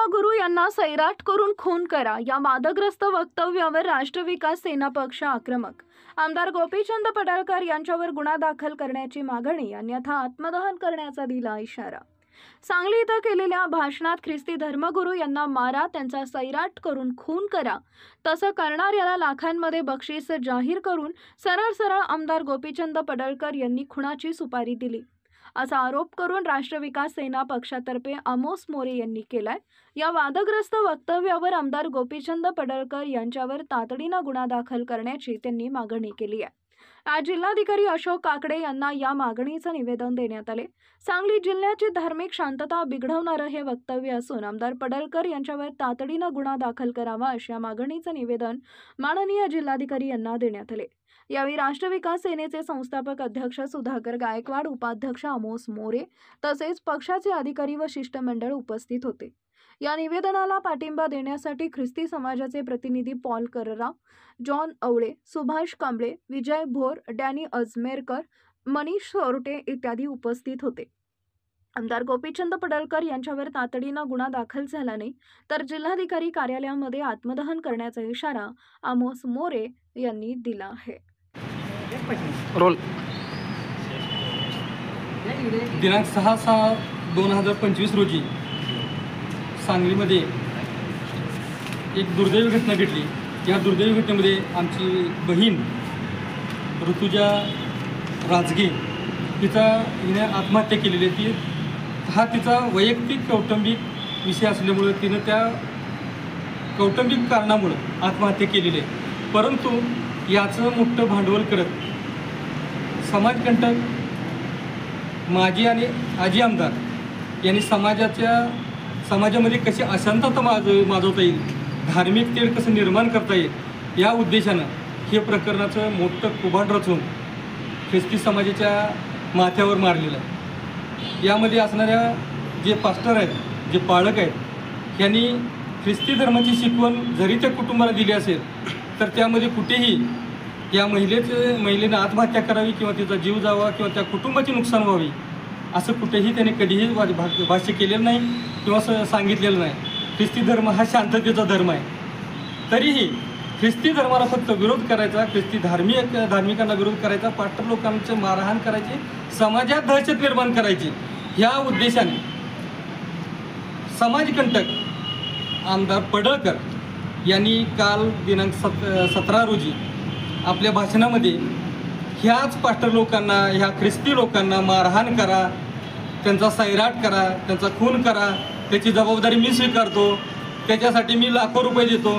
धर्मगुरू यांना सैराट करून खून करा या वादग्रस्त वक्तव्यावर राष्ट्र विकास सेना पक्ष आक्रमक. आमदार गोपीचंद पडळकर यांच्यावर गुन्हा दाखल करण्याची मागणी, अन्यथा आत्मदहन करण्याचा दिला इशारा. सांगली इथं केलेल्या भाषणात ख्रिस्ती धर्मगुरू यांना मारा, त्यांचा सैराट करून खून करा, तसं करणाऱ्याला लाखांमध्ये बक्षीस जाहीर करून सरळ आमदार गोपीचंद पडळकर यांनी खुनाची सुपारी दिली असा आरोप करून राष्ट्र विकास सेना पक्षातर्फे आमोस मोरे यांनी केलाय. या वादग्रस्त वक्तव्यावर आमदार गोपीचंद पडळकर यांच्यावर तातडीनं गुन्हा दाखल करण्याची त्यांनी मागणी केली आहे. आज जिल्हाधिकारी अशोक काकडे यांना या मागणीचं निवेदन देण्यात आले. सांगली जिल्ह्याची धार्मिक शांतता बिघडवणारं हे वक्तव्य असून आमदार पडळकर यांच्यावर तातडीनं गुन्हा दाखल करावा अशा मागणीचं निवेदन माननीय जिल्हाधिकारी यांना देण्यात आले. यावेळी राष्ट्र विकास सेनेचे संस्थापक अध्यक्ष सुधाकर गायकवाड, उपाध्यक्ष आमोस मोरे तसेच पक्षाचे अधिकारी व शिष्टमंडळ उपस्थित होते. या निवेदनाला पाठिंबा देण्यासाठी ख्रिस्ती समाजाचे प्रतिनिधी पॉल कररा, जॉन अवळे, सुभाष कांबळे, विजय भोर, डॅनी अजमेरकर, मनीष सोरटे इत्यादी उपस्थित होते. आमदार गोपीचंद पडळकर यांच्यावर तातडीनं गुन्हा दाखल झाला नाही तर जिल्हाधिकारी कार्यालयामध्ये आत्मदहन करण्याचा इशारा आमोस मोरे यांनी दिला आहे. रोल दिनांक 6/6/2025 रोजी सांगलीमध्ये एक दुर्दैवी घटना घडली. या दुर्दैवी घटनेमध्ये आमची बहीण ऋतुजा राजगे हिने आत्महत्या केलेली आहे. हा तिचा वैयक्तिक कौटुंबिक विषय असल्यामुळे तिनं त्या कौटुंबिक कारणामुळं आत्महत्या केलेली आहे. परंतु याचं मोठं भांडवल करत समाजकंटक माजी आणि आजी आमदार यांनी समाजामध्ये कशी अशांतता माजवता येईल, धार्मिक तेढ कसं निर्माण करता येईल या उद्देशानं हे प्रकरणाचं मोठं कुभाड रचून ख्रिस्ती समाजाच्या माथ्यावर मारलेलं आहे. यामध्ये असणाऱ्या जे पास्टर आहेत, जे पाळक आहेत, यांनी ख्रिस्ती धर्माची शिकवण जरी त्या कुटुंबाला दिली असेल तर त्यामध्ये कुठेही या महिलेनं आत्महत्या करावी किंवा तिचा जीव जावा किंवा त्या कुटुंबाची नुकसान व्हावी असं कुठेही त्याने कधीही भाष्य केलेलं नाही किंवा सांगितलेलं नाही. ख्रिस्ती धर्म हा शांततेचा धर्म आहे. तरीही ख्रिस्ती धर्माला फक्त विरोध करायचा, ख्रिस्ती धार्मिकांना विरोध करायचा, पास्टर लोकांचं मारहाण करायची, समाजात दहशत निर्माण करायची ह्या उद्देशाने समाजकंटक आमदार पडळकर यांनी काल दिनांक 17 रोजी आपल्या भाषणामध्ये ह्याच पास्टर लोकांना, ह्या ख्रिस्ती लोकांना मारहाण करा, त्यांचा सैराट करा, त्यांचा खून करा, त्याची जबाबदारी मी स्वीकारतो, त्याच्यासाठी मी लाखो रुपये देतो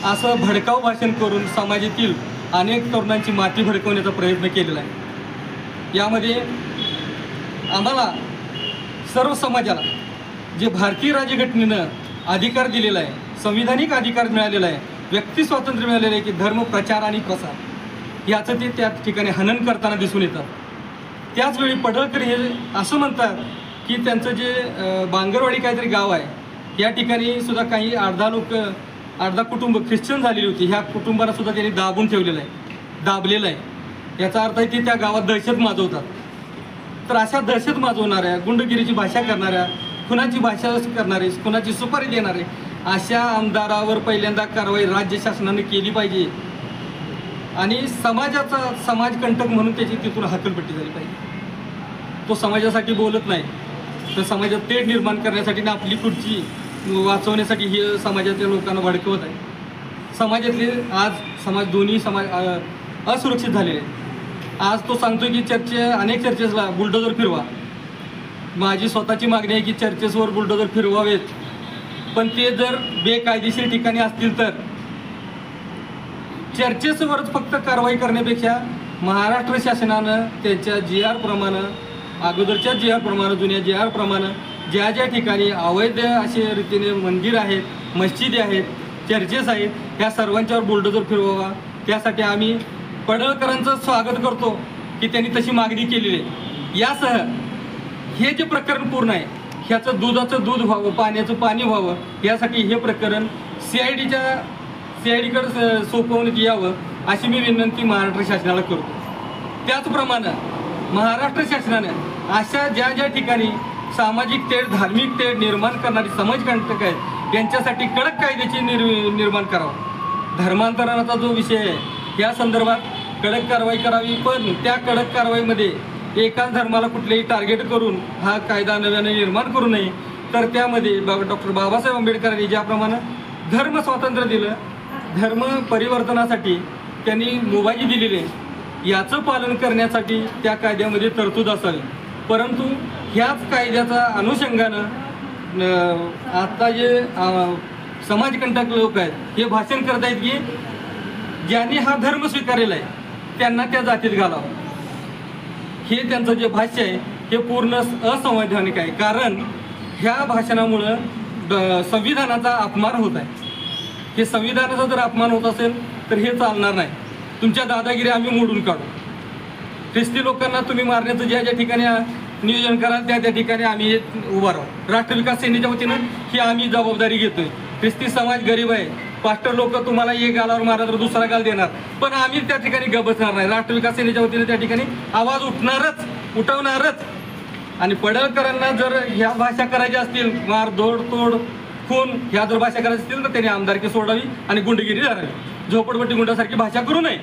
असं भडकाऊ भाषण करून समाजातील अनेक तरुणांची माती भडकवण्याचा प्रयत्न केलेला आहे. यामध्ये आम्हाला सर्व समाजाला जे भारतीय राज्यघटनेनं अधिकार दिलेला आहे, संविधानिक अधिकार मिळालेला आहे, व्यक्ती स्वातंत्र्य मिळालेलं आहे की धर्म प्रचार आणि प्रसार याचं ते त्या ठिकाणी हनन करताना दिसून येतात. त्याचवेळी पडळकर हे असं म्हणतात की त्यांचं जे बांगरवाडी काहीतरी गाव आहे या ठिकाणी सुद्धा काही अर्धा कुटुंब ख्रिश्चन झालेली होती. ह्या कुटुंबाला सुद्धा त्यांनी दाबून ठेवलेलं आहे, दाबलेलं आहे. याचा अर्थ आहे की त्या गावात दहशत माजवतात. तर अशा दहशत माजवणाऱ्या, गुंडगिरीची भाषा करणाऱ्या, खुनाची भाषा करणारे, खुनाची सुपारी देणारे अशा आमदारावर पहिल्यांदा कारवाई राज्य शासनाने केली पाहिजे आणि समाजकंटक म्हणून त्याची तिथून हकलपट्टी झाली पाहिजे. तो समाजासाठी बोलत नाही तर समाजात तेढ निर्माण करण्यासाठी आणि आपली खुर्ची वाचवण्यासाठी हे समाजातल्या लोकांना भडकवत आहे. समाजातले आज दोन्ही समाज असुरक्षित झालेले आहेत. आज तो सांगतो की अनेक चर्चेसला बुलडोजर फिरवा. माझी स्वतःची मागणी आहे की चर्चेसवर बुलडोजर फिरवावेत, पण ते जर बेकायदेशीर ठिकाणी असतील तर चर्चेसवरच फक्त कारवाई करण्यापेक्षा महाराष्ट्र शासनानं त्यांच्या GR प्रमाणे, अगोदरच्या GR प्रमाणे, जुन्या GR प्रमाणे ज्या ज्या ठिकाणी अवैध असे रीतीने मंदिर आहेत, मस्जिदी आहेत, चर्चेस आहेत, ह्या सर्वांच्यावर बुलडोजर फिरवावा. त्यासाठी आम्ही पडळकरांचं स्वागत करतो की त्यांनी तशी मागणी केलेली आहे. यासह हे जे प्रकरण पूर्ण आहे ह्याचं दुधाचं दूध व्हावं, पाण्याचं पाणी व्हावं यासाठी हे प्रकरण CIDकडे सोपवण्यात यावं अशी मी विनंती महाराष्ट्र शासनाला करतो. त्याचप्रमाणे महाराष्ट्र शासनानं अशा ज्या ठिकाणी सामाजिक तेढ, धार्मिक तेढ निर्माण करणारी समाजकंटक आहेत यांच्यासाठी कडक कायद्याची निर्माण करावं. धर्मांतरणाचा जो विषय आहे या संदर्भात कडक कारवाई करावी, पण त्या कडक कारवाईमध्ये एकाच धर्माला कुठलेही टार्गेट करून हा कायदा नव्याने निर्माण करू नये. तर त्यामध्ये डॉक्टर बाबासाहेब आंबेडकरांनी ज्याप्रमाणे धर्म स्वातंत्र्य दिलं, धर्म परिवर्तनासाठी त्यांनी मुभाई दिलेली आहे, याचं पालन करण्यासाठी त्या कायद्यामध्ये तरतूद असावी. परंतु ह्याच कायद्याचा अनुषंगानं आता जे समाजकंटक लोक आहेत हे भाषण करत आहेत की ज्यांनी हा धर्म स्वीकारलेला आहे त्यांना त्या जातीत घालावं. हे त्यांचं जे भाष्य आहे हे पूर्ण असंवैधानिक आहे. कारण ह्या भाषणामुळं संविधानाचा अपमान होत आहे. हे संविधानाचा जर अपमान होत असेल तर हे चालणार नाही. तुमच्या दादागिरी आम्ही मोडून काढू. ख्रिस्ती लोकांना तुम्ही मारण्याचं ज्या ज्या ठिकाणी नियोजन कराल त्या त्या ठिकाणी आम्ही उभा राहू. राष्ट्र विकास सेनेच्या वतीनं ही आम्ही जबाबदारी घेतोय. ख्रिस्ती समाज गरीब आहे, पास्टर लोक तुम्हाला एक गालावर मारा तर दुसरा गाल देणार, पण आम्ही त्या ठिकाणी गप बसणार नाही. राष्ट्र विकास सेनेच्या वतीनं त्या ठिकाणी आवाज उठवणारच. आणि पडळकरांना जर ह्या भाषा करायच्या असतील, मारधोड तोड खून ह्या जर भाषा करायच्या असतील तर त्यांनी आमदारकी सोडावी आणि गुंडगिरी धरावी. झोपडपट्टी गुंडासारखी भाषा करू नये.